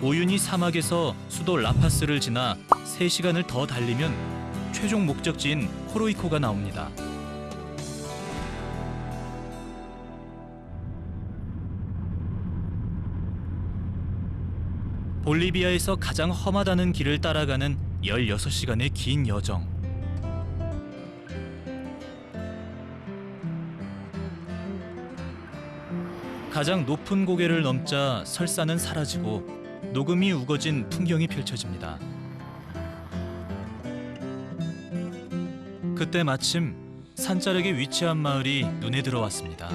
우유니 사막에서 수도 라파스를 지나 3시간을 더 달리면 최종 목적지인 코로이코가 나옵니다. 볼리비아에서 가장 험하다는 길을 따라가는 16시간의 긴 여정. 가장 높은 고개를 넘자 설산은 사라지고 녹음이 우거진 풍경이 펼쳐집니다. 그때 마침 산자락에 위치한 마을이 눈에 들어왔습니다.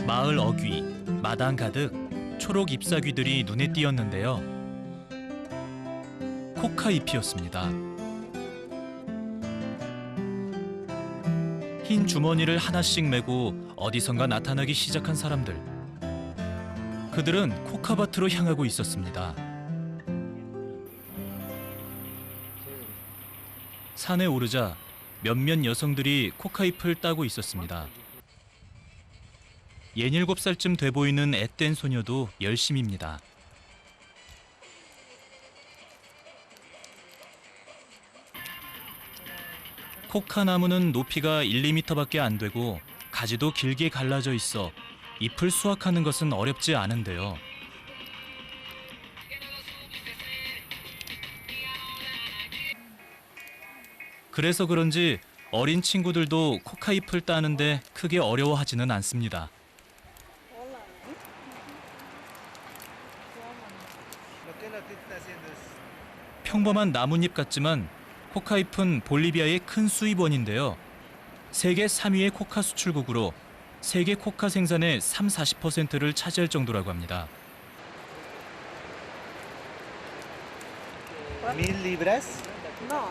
마을 어귀, 마당 가득 초록 잎사귀들이 눈에 띄었는데요. 코카잎이었습니다. 흰 주머니를 하나씩 메고 어디선가 나타나기 시작한 사람들. 그들은 코카밭으로 향하고 있었습니다. 산에 오르자 몇몇 여성들이 코카잎을 따고 있었습니다. 67살쯤 돼 보이는 앳된 소녀도 열심입니다. 코카 나무는 높이가 1, 2m밖에 안 되고 가지도 길게 갈라져 있어 잎을 수확하는 것은 어렵지 않은데요. 그래서 그런지 어린 친구들도 코카잎을 따는데 크게 어려워하지는 않습니다. 평범한 나뭇잎 같지만 코카잎은 볼리비아의 큰 수입원인데요. 세계 3위의 코카 수출국으로 세계 코카 생산의 30-40%를 차지할 정도라고 합니다. 1000 libras. No,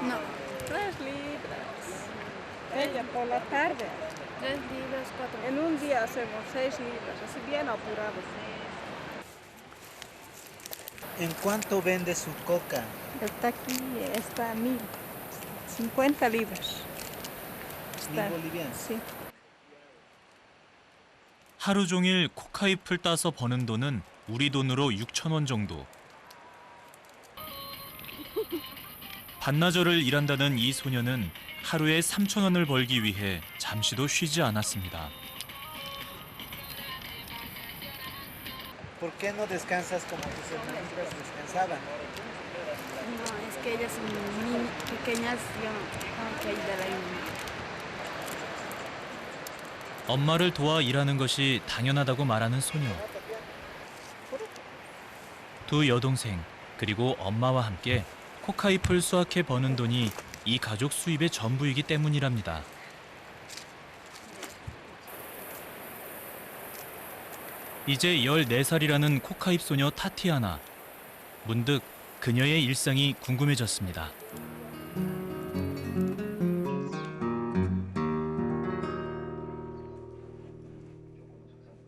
3 libras. Ella por la tarde. 3 libras, 4. En un día hacemos 6 libras, así bien apurado. ¿En cuánto vende su coca? Está aquí, está a 1000. 50 libras. 1000 bolivianos. Sí. 하루 종일 코카잎을 따서 버는 돈은 우리 돈으로 6,000원 정도. 반나절을 일한다는 이 소녀는 하루에 3,000원을 벌기 위해 잠시도 쉬지 않았습니다. ¿Por qué no descansas como tus hermanitas descansaban? No, es que ellas son muy pequeñas, yo tengo que ayudar a ellas. 엄마를 도와 일하는 것이 당연하다고 말하는 소녀. 두 여동생 그리고 엄마와 함께 코카잎을 수확해 버는 돈이 이 가족 수입의 전부이기 때문이랍니다. 이제 14살이라는 코카잎 소녀 타티아나. 문득 그녀의 일상이 궁금해졌습니다.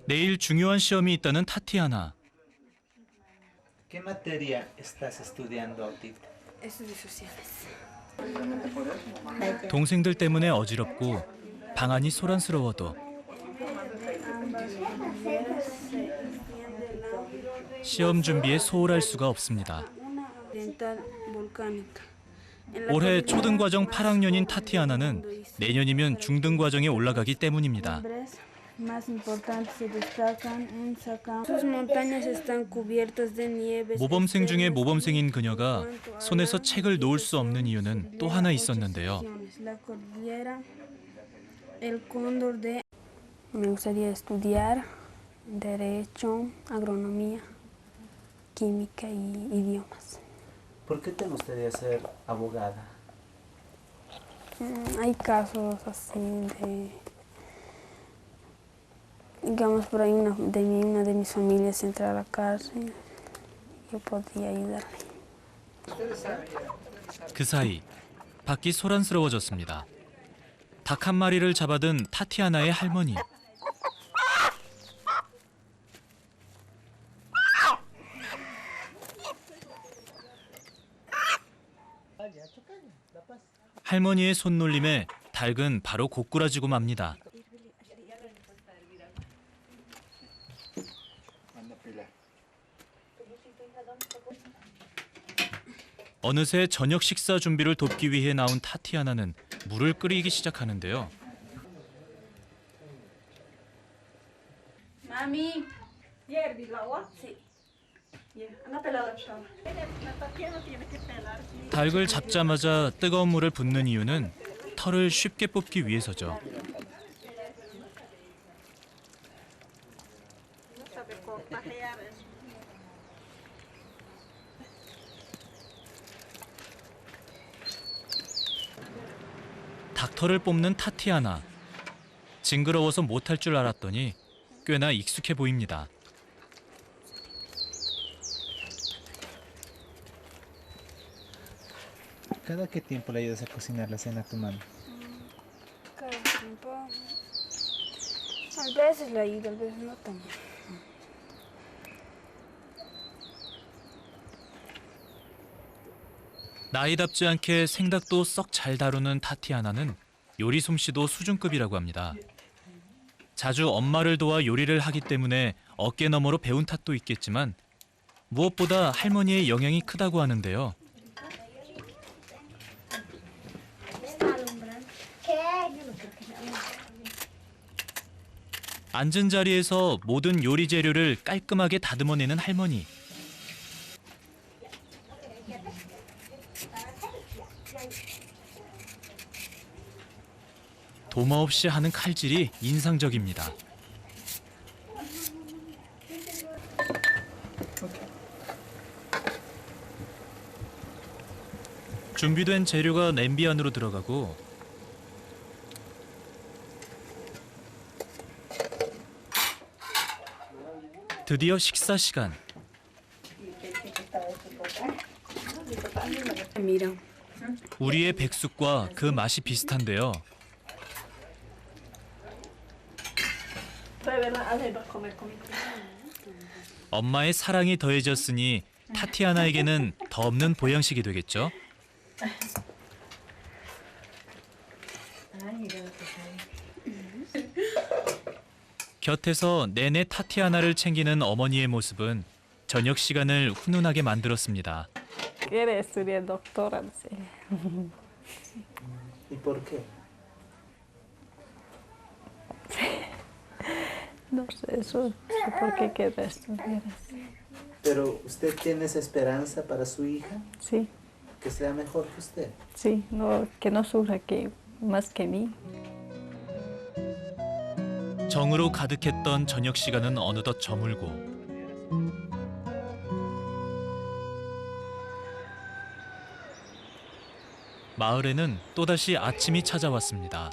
내일 중요한 시험이 있다는 타티아나. ¿Qué materia estás estudiando ahorita? Estudios sociales. 동생들 때문에 어지럽고 방안이 소란스러워도 시험 준비에 소홀할 수가 없습니다. Dental volcánica. 올해 초등과정 8학년인 타티아나는 내년이면 중등과정에 올라가기 때문입니다. Más importantes se destacan en Sacam. Sus montañas están cubiertas de nieve. 모범생 중에 모범생인 그녀가 손에서 책을 놓을 수 없는 이유는 또 하나 있었는데요. La cordillera, el cóndor de. Me gustaría estudiar derecho, agronomía, química y idiomas. ¿Por qué te gustaría ser abogada? Hay casos así de, digamos, por ahí una de mis familias entra a la cárcel, yo podría ayudarle. 그 사이 밖이 소란스러워졌습니다. 닭 한 마리를 잡아든 타티아나의 할머니. 할머니의 손놀림에 닭은 바로 고꾸라지고 맙니다. 어느새 저녁 식사 준비를 돕기 위해 나온 타티아나는 물을 끓이기 시작하는데요. Mami, Hierve el agua. sí. Yeah. Anda a pelar la chava. La Tatiana tiene que pelar. Sí. 닭을 잡자마자 뜨거운 물을 붓는 이유는 털을 쉽게 뽑기 위해서죠. No sabe cortajear eso. 닭털을 뽑는 타티아나. 징그러워서 못할 줄 알았더니 꽤나 익숙해 보입니다. ¿Cada qué tiempo le ayudas a cocinar la cena a tu mano? Cada tiempo. A veces le ayudo, a veces no tanto. 나이답지 않게 생닭도 썩 잘 다루는 타티아나는 요리 솜씨도 수준급이라고 합니다. 자주 엄마를 도와 요리를 하기 때문에 어깨너머로 배운 탓도 있겠지만 무엇보다 할머니의 영향이 크다고 하는데요. 앉은 자리에서 모든 요리 재료를 깔끔하게 다듬어내는 할머니. 도마 없이 하는 칼질이 인상적입니다. 준비된 재료가 냄비 안으로 들어가고 드디어 식사 시간. Mira, 우리의 백숙과 그 맛이 비슷한데요. Revela, hazlo comer conmigo. 엄마의 사랑이 더해졌으니 타티아나에게는 더 없는 보양식이 되겠죠. 곁에서 내내 타티아나를 챙기는 어머니의 모습은 저녁 시간을 훈훈하게 만들었습니다. Quiere estudiar doctora. Sí. ¿Y por qué? No sé, eso sé por qué quiere estudiar así. Pero usted tiene esa esperanza para su hija, Sí, que sea mejor que usted. sí, no, que no sufra que, más que mí. 정으로 가득했던 저녁 시간은 어느덧 저물고 마을에는 또다시 아침이 찾아왔습니다.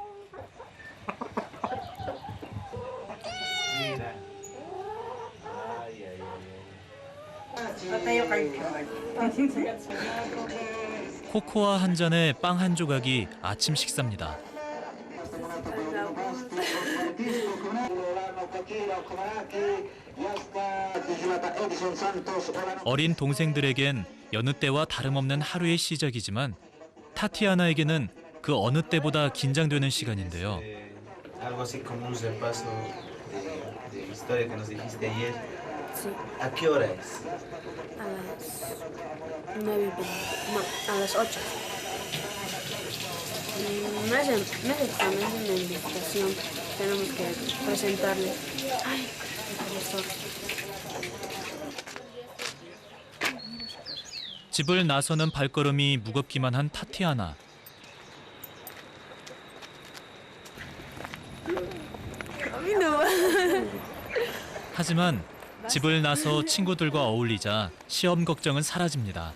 코코아 한 잔에 빵 한 조각이 아침 식사입니다. 어린 동생들에겐 여느 때와 다름없는 하루의 시작이지만 타티아나에게는 그 어느 때보다 긴장되는 시간인데요. Algo así como un repaso de historia que nos dijiste ayer. sí, ¿A qué hora es? a las 9:20, no, a las 8. Me hacen una invitación, tenemos que presentarle. Ay, profesor. 집을 나서는 발걸음이 무겁기만 한 타티아나. 하지만 집을 나서 친구들과 어울리자 시험 걱정은 사라집니다.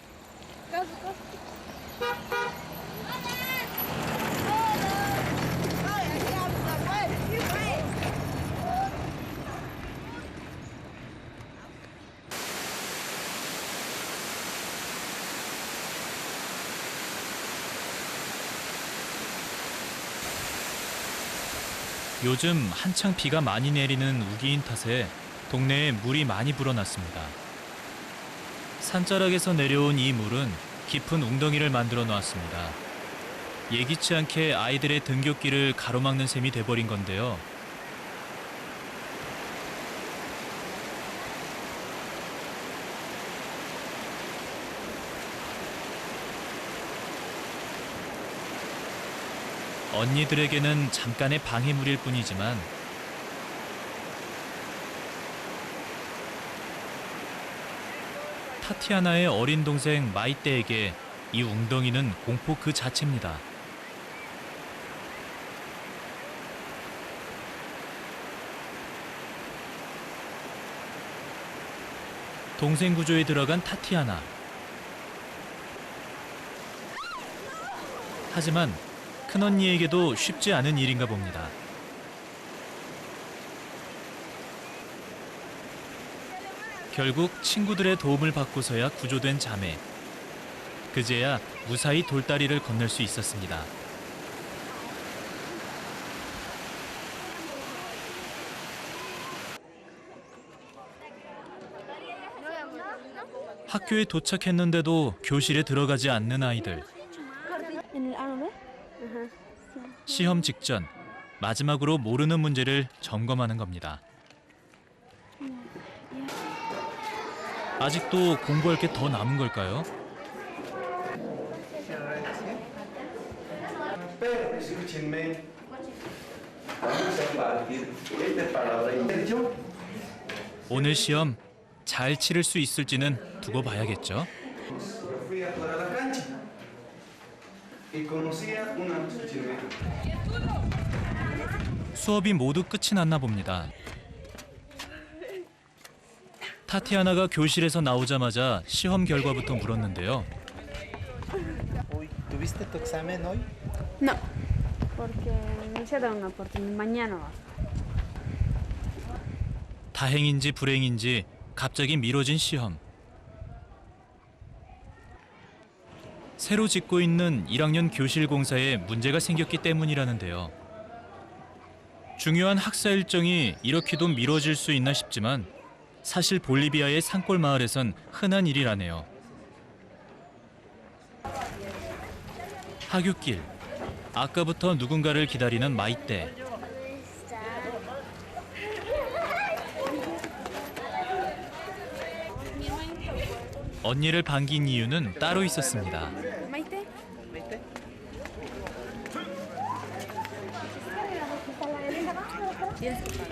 요즘 한창 비가 많이 내리는 우기인 탓에 동네에 물이 많이 불어났습니다. 산자락에서 내려온 이 물은 깊은 웅덩이를 만들어 놓았습니다. 예기치 않게 아이들의 등굣길을 가로막는 셈이 돼버린 건데요. 언니들에게는 잠깐의 방해물일 뿐이지만 타티아나의 어린 동생 마이떼에게 이 웅덩이는 공포 그 자체입니다. 동생 구조에 들어간 타티아나. 하지만 큰언니에게도 쉽지 않은 일인가 봅니다. 결국 친구들의 도움을 받고서야 구조된 자매. 그제야 무사히 돌다리를 건널 수 있었습니다. 학교에 도착했는데도 교실에 들어가지 않는 아이들. 시험 직전 마지막으로 모르는 문제를 점검하는 겁니다. 아직도 공부할 게 더 남은 걸까요? Pero escúchenme, vamos a partir esta palabra intención. 오늘 시험 잘 치를 수 있을지는 두고 봐야겠죠. Yo fui a toda la cancha y conocía una, escúchenme. 수업이 모두 끝이 났나 봅니다. 타티아나가 교실에서 나오자마자 시험 결과부터 물었는데요. Uy, ¿tuviste tu examen hoy? No, porque no se da una oportunidad. Mañana va. 다행인지 불행인지 갑자기 미뤄진 시험. 새로 짓고 있는 1학년 교실 공사에 문제가 생겼기 때문이라는데요. 중요한 학사 일정이 이렇게도 미뤄질 수 있나 싶지만 사실 볼리비아의 산골 마을에선 흔한 일이라네요. 하굣길. 아까부터 누군가를 기다리는 마이떼. 언니를 반긴 이유는 따로 있었습니다.